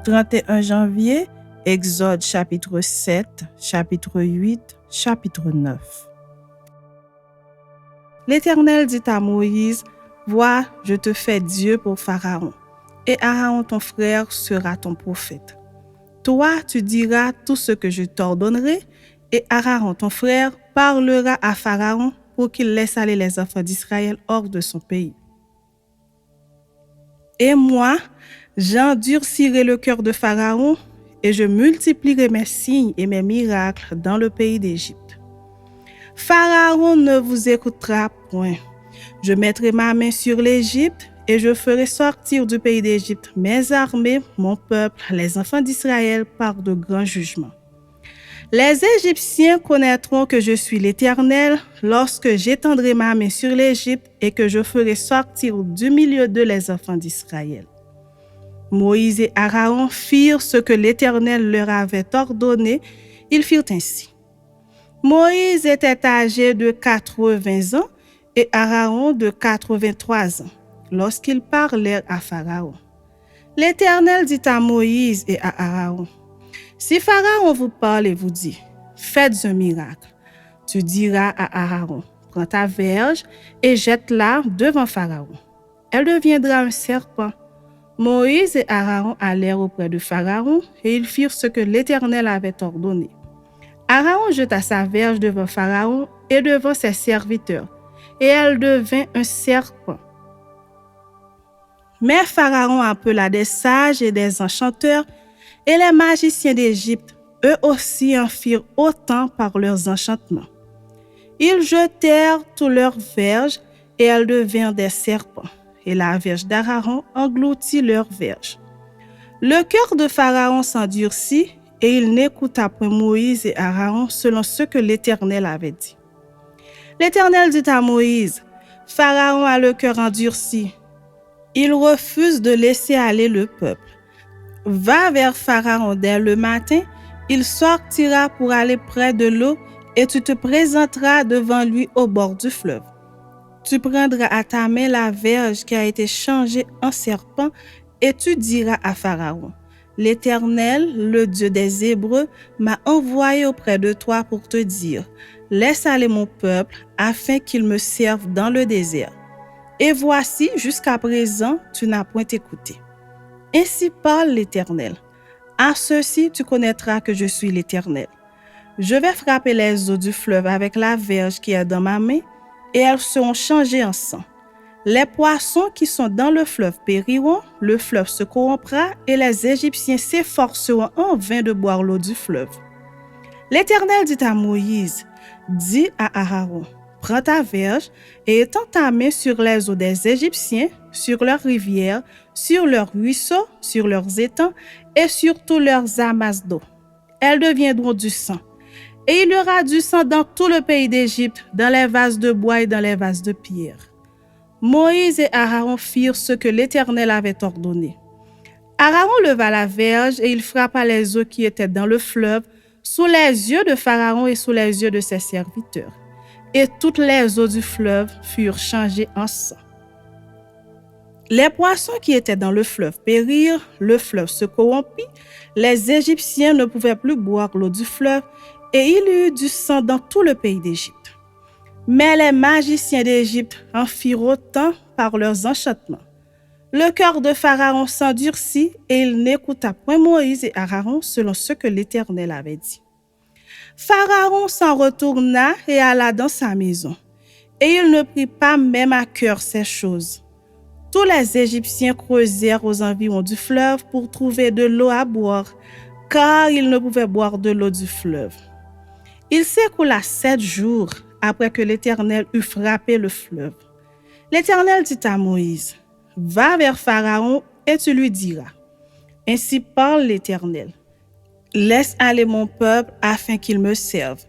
31 janvier, Exode chapitre 7, chapitre 8, chapitre 9. L'Éternel dit à Moïse, « Vois, je te fais Dieu pour Pharaon, et Aaron ton frère sera ton prophète. Toi, tu diras tout ce que je t'ordonnerai, et Aaron ton frère parlera à Pharaon pour qu'il laisse aller les enfants d'Israël hors de son pays. Et moi, j'endurcirai le cœur de Pharaon, et je multiplierai mes signes et mes miracles dans le pays d'Égypte. Pharaon ne vous écoutera point. Je mettrai ma main sur l'Égypte et je ferai sortir du pays d'Égypte mes armées, mon peuple, les enfants d'Israël par de grands jugements. Les Égyptiens connaîtront que je suis l'Éternel lorsque j'étendrai ma main sur l'Égypte et que je ferai sortir du milieu d'eux les enfants d'Israël. » Moïse et Aaron firent ce que l'Éternel leur avait ordonné. Ils firent ainsi. Moïse était âgé de 80 ans et Aaron de 83 ans lorsqu'ils parlèrent à Pharaon. L'Éternel dit à Moïse et à Aaron, « Si Pharaon vous parle et vous dit, « Faites un miracle », tu diras à Aaron, « Prends ta verge et jette-la devant Pharaon. Elle deviendra un serpent. » Moïse et Aaron allèrent auprès de Pharaon et ils firent ce que l'Éternel avait ordonné. Aaron jeta sa verge devant Pharaon et devant ses serviteurs, et elle devint un serpent. Mais Pharaon appela des sages et des enchanteurs, et les magiciens d'Égypte, eux aussi en firent autant par leurs enchantements. Ils jetèrent tous leurs verges, et elles devinrent des serpents, et la verge d'Aaron engloutit leurs verges. Le cœur de Pharaon s'endurcit, et il n'écouta point Moïse et Aaron selon ce que l'Éternel avait dit. L'Éternel dit à Moïse, « Pharaon a le cœur endurci. Il refuse de laisser aller le peuple. Va vers Pharaon dès le matin, il sortira pour aller près de l'eau et tu te présenteras devant lui au bord du fleuve. Tu prendras à ta main la verge qui a été changée en serpent et tu diras à Pharaon, « L'Éternel, le Dieu des Hébreux, m'a envoyé auprès de toi pour te dire, « Laisse aller mon peuple afin qu'il me serve dans le désert. » Et voici, jusqu'à présent, tu n'as point écouté. Ainsi parle l'Éternel. À ceci, tu connaîtras que je suis l'Éternel. Je vais frapper les eaux du fleuve avec la verge qui est dans ma main, et elles seront changées en sang. Les poissons qui sont dans le fleuve périront, le fleuve se corrompra, et les Égyptiens s'efforceront en vain de boire l'eau du fleuve. L'Éternel dit à Moïse, dis à Aaron, prends ta verge et étends ta main sur les eaux des Égyptiens, sur leurs rivières, sur leurs ruisseaux, sur leurs étangs et sur tous leurs amasses d'eau. Elles deviendront du sang. Et il y aura du sang dans tout le pays d'Égypte, dans les vases de bois et dans les vases de pierre. Moïse et Aaron firent ce que l'Éternel avait ordonné. Aaron leva la verge et il frappa les eaux qui étaient dans le fleuve sous les yeux de Pharaon et sous les yeux de ses serviteurs. Et toutes les eaux du fleuve furent changées en sang. Les poissons qui étaient dans le fleuve périrent, le fleuve se corrompit, les Égyptiens ne pouvaient plus boire l'eau du fleuve, et il y eut du sang dans tout le pays d'Égypte. Mais les magiciens d'Égypte en firent autant par leurs enchantements. Le cœur de Pharaon s'endurcit, et il n'écouta point Moïse et Aaron selon ce que l'Éternel avait dit. Pharaon s'en retourna et alla dans sa maison, et il ne prit pas même à cœur ces choses. Tous les Égyptiens creusèrent aux environs du fleuve pour trouver de l'eau à boire, car ils ne pouvaient boire de l'eau du fleuve. Il s'écoula 7 jours après que l'Éternel eut frappé le fleuve. L'Éternel dit à Moïse, « Va vers Pharaon et tu lui diras, « Ainsi parle l'Éternel. Laisse aller mon peuple afin qu'il me serve.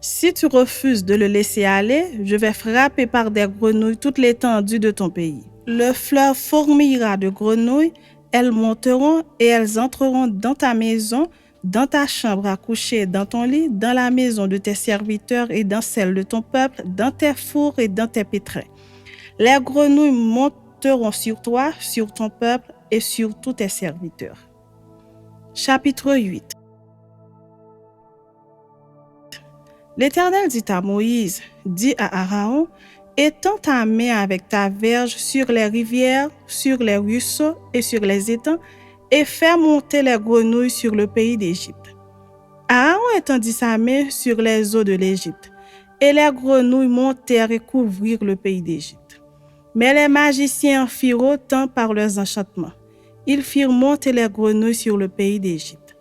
Si tu refuses de le laisser aller, je vais frapper par des grenouilles toute l'étendue de ton pays. Le fleuve fourmillera de grenouilles, elles monteront et elles entreront dans ta maison, dans ta chambre à coucher, dans ton lit, dans la maison de tes serviteurs et dans celle de ton peuple, dans tes fours et dans tes pétrins. Les grenouilles monteront sur toi, sur ton peuple et sur tous tes serviteurs. » Chapitre 8. L'Éternel dit à Moïse, dis à Aaron, étends ta main avec ta verge sur les rivières, sur les ruisseaux et sur les étangs, et fais monter les grenouilles sur le pays d'Égypte. Aaron étendit sa main sur les eaux de l'Égypte, et les grenouilles montèrent et couvrirent le pays d'Égypte. Mais les magiciens en firent autant par leurs enchantements. Ils firent monter les grenouilles sur le pays d'Égypte.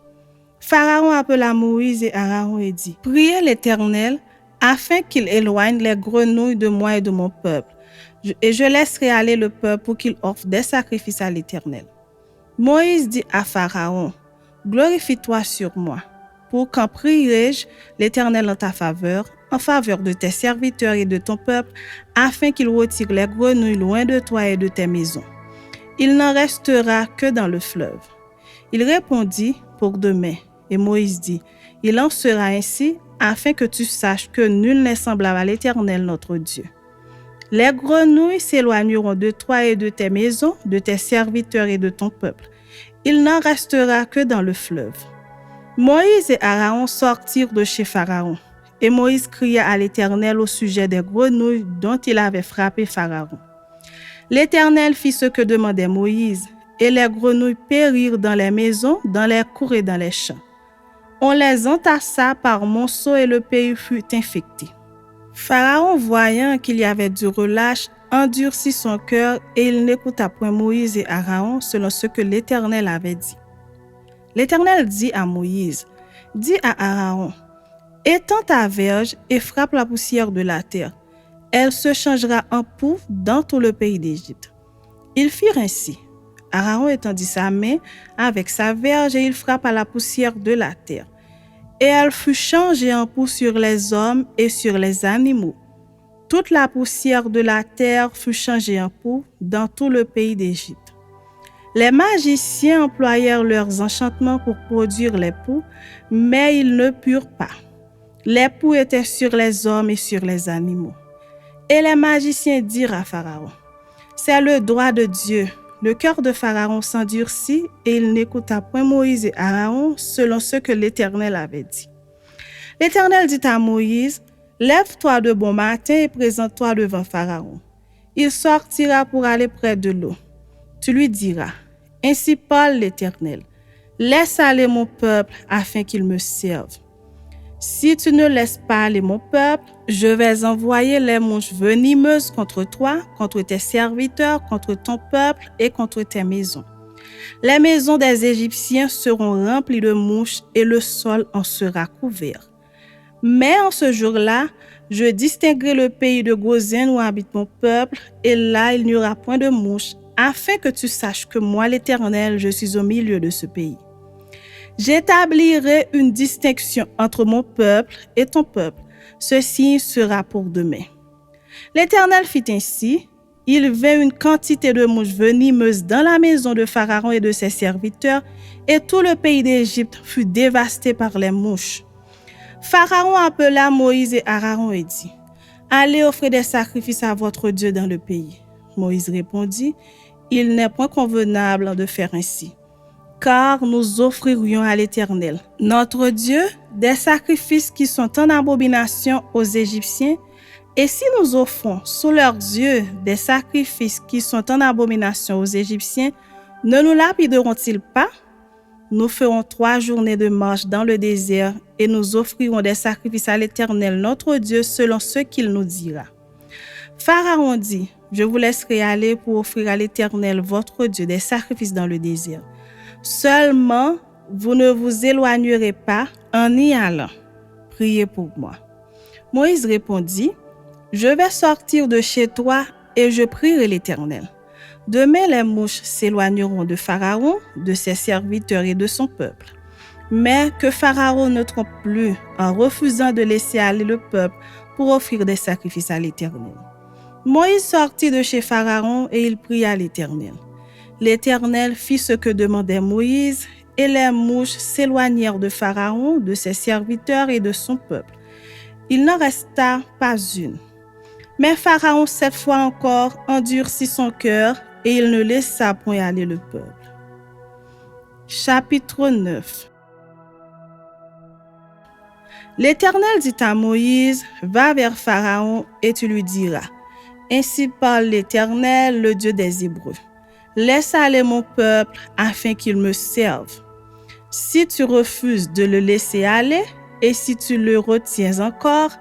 Pharaon appela Moïse et Aaron et dit, priez l'Éternel afin qu'il éloigne les grenouilles de moi et de mon peuple, et je laisserai aller le peuple pour qu'il offre des sacrifices à l'Éternel. Moïse dit à Pharaon, glorifie-toi sur moi. Pour quand prierai-je l'Éternel en faveur de tes serviteurs et de ton peuple, afin qu'il retire les grenouilles loin de toi et de tes maisons. Il n'en restera que dans le fleuve. Il répondit, pour demain. Et Moïse dit, il en sera ainsi, afin que tu saches que nul n'est semblable à l'Éternel notre Dieu. Les grenouilles s'éloigneront de toi et de tes maisons, de tes serviteurs et de ton peuple. Il n'en restera que dans le fleuve. Moïse et Aaron sortirent de chez Pharaon, et Moïse cria à l'Éternel au sujet des grenouilles dont il avait frappé Pharaon. L'Éternel fit ce que demandait Moïse, et les grenouilles périrent dans les maisons, dans les cours et dans les champs. On les entassa par monceaux et le pays fut infecté. Pharaon, voyant qu'il y avait du relâche, endurcit son cœur et il n'écouta point Moïse et Aaron selon ce que l'Éternel avait dit. L'Éternel dit à Moïse, dis à Aaron, étends ta verge et frappe la poussière de la terre. Elle se changera en poux dans tout le pays d'Égypte. Ils firent ainsi. Aaron étendit sa main avec sa verge et il frappa la poussière de la terre. Et elle fut changée en poux sur les hommes et sur les animaux. Toute la poussière de la terre fut changée en poux dans tout le pays d'Égypte. Les magiciens employèrent leurs enchantements pour produire les poux, mais ils ne purent pas. Les poux étaient sur les hommes et sur les animaux. Et les magiciens dirent à Pharaon, c'est le droit de Dieu. Le cœur de Pharaon s'endurcit et il n'écouta point Moïse et Aaron selon ce que l'Éternel avait dit. L'Éternel dit à Moïse, lève-toi de bon matin et présente-toi devant Pharaon. Il sortira pour aller près de l'eau. Tu lui diras, ainsi parle l'Éternel, laisse aller mon peuple afin qu'il me serve. Si tu ne laisses pas aller mon peuple, je vais envoyer les mouches venimeuses contre toi, contre tes serviteurs, contre ton peuple et contre tes maisons. Les maisons des Égyptiens seront remplies de mouches et le sol en sera couvert. Mais en ce jour-là, je distinguerai le pays de Goshen où habite mon peuple, et là il n'y aura point de mouches, afin que tu saches que moi l'Éternel, je suis au milieu de ce pays. J'établirai une distinction entre mon peuple et ton peuple. Ceci sera pour demain. L'Éternel fit ainsi. Il vint une quantité de mouches venimeuses dans la maison de Pharaon et de ses serviteurs, et tout le pays d'Égypte fut dévasté par les mouches. Pharaon appela Moïse et Aaron et dit, « Allez offrir des sacrifices à votre Dieu dans le pays. » Moïse répondit, « Il n'est point convenable de faire ainsi. Car nous offririons à l'Éternel, notre Dieu, des sacrifices qui sont en abomination aux Égyptiens, et si nous offrons sous leurs yeux des sacrifices qui sont en abomination aux Égyptiens, ne nous lapideront-ils pas? Nous ferons 3 journées de marche dans le désert et nous offrirons des sacrifices à l'Éternel, notre Dieu, selon ce qu'il nous dira. » Pharaon dit, « Je vous laisserai aller pour offrir à l'Éternel, votre Dieu, des sacrifices dans le désert. Seulement, vous ne vous éloignerez pas en y allant. Priez pour moi. » Moïse répondit, « Je vais sortir de chez toi et je prierai l'Éternel. Demain, les mouches s'éloigneront de Pharaon, de ses serviteurs et de son peuple. Mais que Pharaon ne trompe plus en refusant de laisser aller le peuple pour offrir des sacrifices à l'Éternel. » Moïse sortit de chez Pharaon et il pria l'Éternel. L'Éternel fit ce que demandait Moïse, et les mouches s'éloignèrent de Pharaon, de ses serviteurs et de son peuple. Il n'en resta pas une. Mais Pharaon, cette fois encore, endurcit son cœur, et il ne laissa point aller le peuple. Chapitre 9. L'Éternel dit à Moïse, « Va vers Pharaon et tu lui diras, ainsi parle l'Éternel, le Dieu des Hébreux. Laisse aller mon peuple afin qu'il me serve. Si tu refuses de le laisser aller et si tu le retiens encore,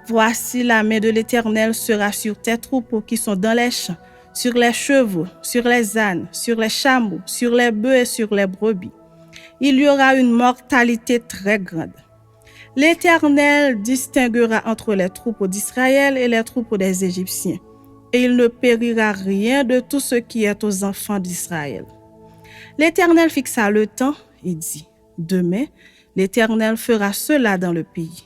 voici la main de l'Éternel sera sur tes troupeaux qui sont dans les champs, sur les chevaux, sur les ânes, sur les chameaux, sur les bœufs et sur les brebis. Il y aura une mortalité très grande. L'Éternel distinguera entre les troupeaux d'Israël et les troupeaux des Égyptiens, et il ne périra rien de tout ce qui est aux enfants d'Israël. » L'Éternel fixa le temps et dit, « Demain, l'Éternel fera cela dans le pays. »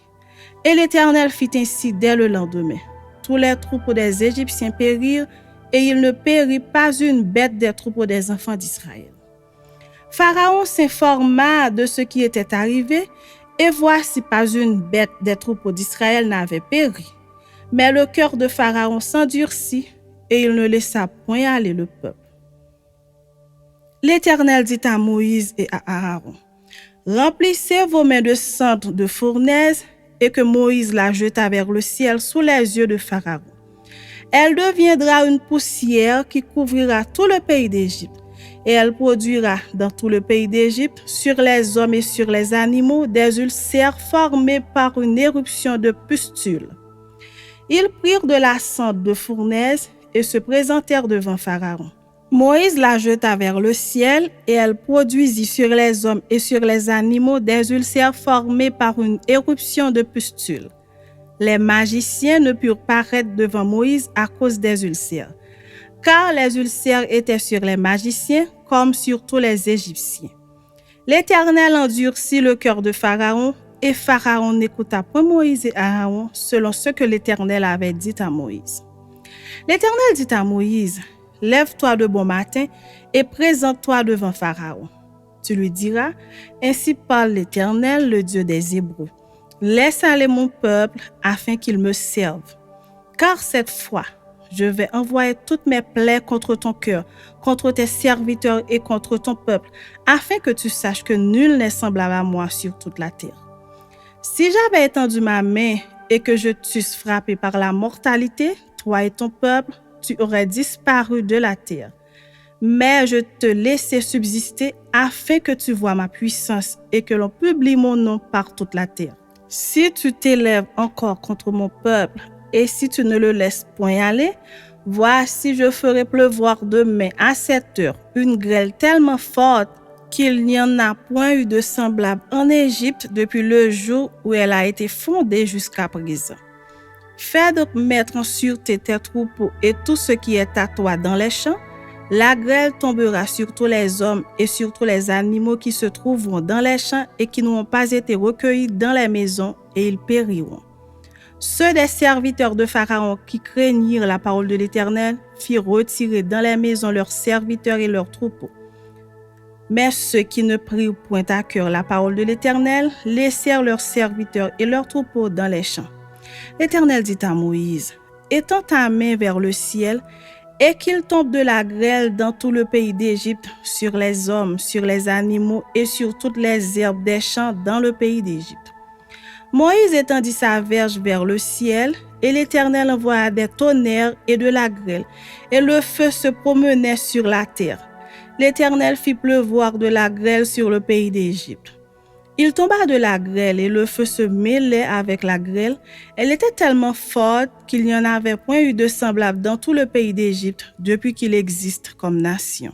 Et l'Éternel fit ainsi dès le lendemain. Tous les troupeaux des Égyptiens périrent, et il ne périt pas une bête des troupeaux des enfants d'Israël. Pharaon s'informa de ce qui était arrivé, et voici pas une bête des troupeaux d'Israël n'avait péri. Mais le cœur de Pharaon s'endurcit, et il ne laissa point aller le peuple. L'Éternel dit à Moïse et à Aaron, « Remplissez vos mains de cendre de fournaise, et que Moïse la jeta vers le ciel sous les yeux de Pharaon. Elle deviendra une poussière qui couvrira tout le pays d'Égypte, et elle produira dans tout le pays d'Égypte, sur les hommes et sur les animaux, des ulcères formés par une éruption de pustules. » Ils prirent de la cendre de fournaise et se présentèrent devant Pharaon. Moïse la jeta vers le ciel, et elle produisit sur les hommes et sur les animaux des ulcères formés par une éruption de pustules. Les magiciens ne purent paraître devant Moïse à cause des ulcères, car les ulcères étaient sur les magiciens comme sur tous les Égyptiens. L'Éternel endurcit le cœur de Pharaon, et Pharaon n'écouta point Moïse et Aaron selon ce que l'Éternel avait dit à Moïse. L'Éternel dit à Moïse, « Lève-toi de bon matin et présente-toi devant Pharaon. Tu lui diras, ainsi parle l'Éternel, le Dieu des Hébreux. Laisse aller mon peuple afin qu'il me serve. Car cette fois, je vais envoyer toutes mes plaies contre ton cœur, contre tes serviteurs et contre ton peuple, afin que tu saches que nul n'est semblable à moi sur toute la terre. Si j'avais étendu ma main et que je t'eusse frappé par la mortalité, toi et ton peuple, tu aurais disparu de la terre. Mais je te laissais subsister afin que tu vois ma puissance et que l'on publie mon nom par toute la terre. Si tu t'élèves encore contre mon peuple et si tu ne le laisses point aller, voici je ferai pleuvoir demain à cette heure une grêle tellement forte qu'il n'y en a point eu de semblable en Égypte depuis le jour où elle a été fondée jusqu'à présent. Fais donc mettre en sûreté tes troupeaux et tout ce qui est à toi dans les champs. La grêle tombera sur tous les hommes et sur tous les animaux qui se trouveront dans les champs et qui n'auront pas été recueillis dans les maisons, et ils périront. » Ceux des serviteurs de Pharaon qui craignirent la parole de l'Éternel firent retirer dans les maisons leurs serviteurs et leurs troupeaux. Mais ceux qui ne prirent point à cœur la parole de l'Éternel laissèrent leurs serviteurs et leurs troupeaux dans les champs. L'Éternel dit à Moïse, « Étends ta main vers le ciel, et qu'il tombe de la grêle dans tout le pays d'Égypte, sur les hommes, sur les animaux et sur toutes les herbes des champs dans le pays d'Égypte. » Moïse étendit sa verge vers le ciel, et l'Éternel envoya des tonnerres et de la grêle, et le feu se promenait sur la terre. L'Éternel fit pleuvoir de la grêle sur le pays d'Égypte. Il tomba de la grêle et le feu se mêlait avec la grêle. Elle était tellement forte qu'il n'y en avait point eu de semblable dans tout le pays d'Égypte depuis qu'il existe comme nation.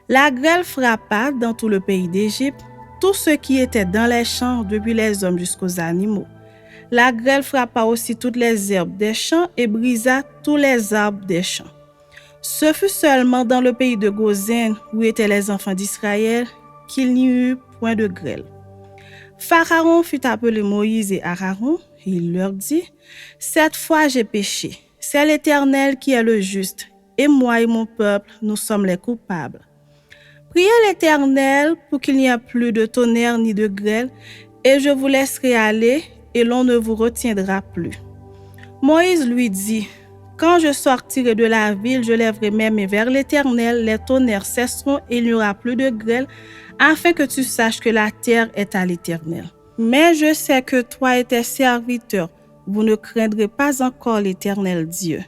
La grêle frappa dans tout le pays d'Égypte tout ce qui était dans les champs, depuis les hommes jusqu'aux animaux. La grêle frappa aussi toutes les herbes des champs et brisa tous les arbres des champs. Ce fut seulement dans le pays de Goshen, où étaient les enfants d'Israël, qu'il n'y eut point de grêle. Pharaon fit appeler Moïse et Aaron, et il leur dit, « Cette fois j'ai péché, c'est l'Éternel qui est le juste, et moi et mon peuple, nous sommes les coupables. Priez l'Éternel pour qu'il n'y ait plus de tonnerre ni de grêle, et je vous laisserai aller, et l'on ne vous retiendra plus. » Moïse lui dit, « Quand je sortirai de la ville, je lèverai mes mains vers l'Éternel, les tonnerres cesseront et il n'y aura plus de grêle, afin que tu saches que la terre est à l'Éternel. Mais je sais que toi et tes serviteurs, vous ne craindrez pas encore l'Éternel Dieu.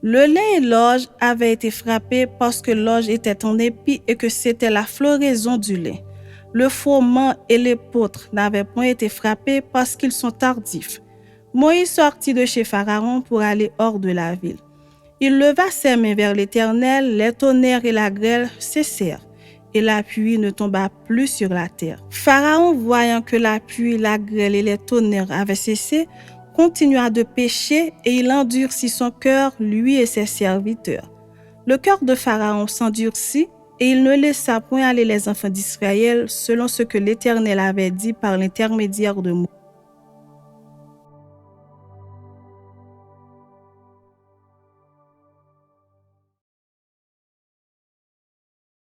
Le lin et l'orge avaient été frappés parce que l'orge était en épi et que c'était la floraison du lin. Le froment et l'épeautre n'avaient point été frappés parce qu'ils sont tardifs. Moïse sortit de chez Pharaon pour aller hors de la ville. Il leva ses mains vers l'Éternel, les tonnerres et la grêle cessèrent, et la pluie ne tomba plus sur la terre. Pharaon, voyant que la pluie, la grêle et les tonnerres avaient cessé, continua de pécher et il endurcit son cœur, lui et ses serviteurs. Le cœur de Pharaon s'endurcit et il ne laissa point aller les enfants d'Israël selon ce que l'Éternel avait dit par l'intermédiaire de Moïse.